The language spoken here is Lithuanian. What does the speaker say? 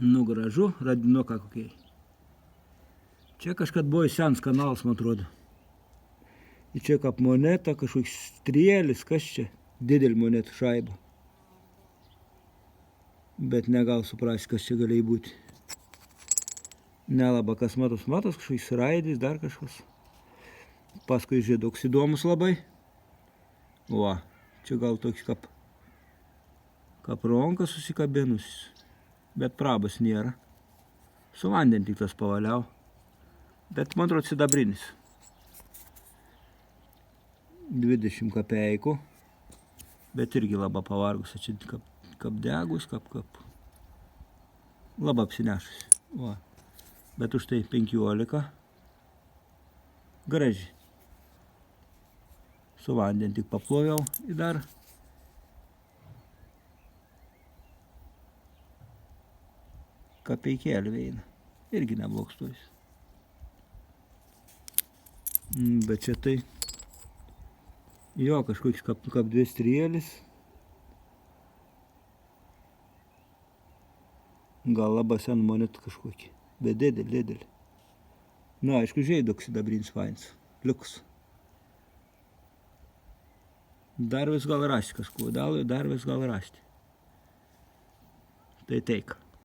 Nu gražu, radinuką kokiai. Čia kažkad buvo sens kanalas, man atrodo. Ir čia kaip moneta, kažkoks strėlis, kas čia? Didelį monetų šaibą. Bet negal suprasti, kas čia galėjo būti. Nelaba, kas matos, kažkoks raidys, dar kažkas. Paskui žiedoks įdomus labai. Va, čia gal toks kaip ronka susikabinus. Bet prabas nėra. Su vandeniu tik tas pavaliau. Bet man atrodo sidabrinis. 20 kapeikų. Bet irgi labai pavargus. Čia kaip degus, kaip. Labai apsinešus. Va. Bet už tai 15. Graži. Su vandeniu tik paploviau ir dar. Kapeikėlį veina. Irgi neblogs tuos. Bet čia tai. Jo, kažkoks kaip dvi strėlis. Gal labai sen monetų kažkokį. Bet didelį. Nu, aišku, žiedoks sidabrinis fainas. Liuks. Dar vis gal rasti kažko. Dar vis gal rasti. Tai teik.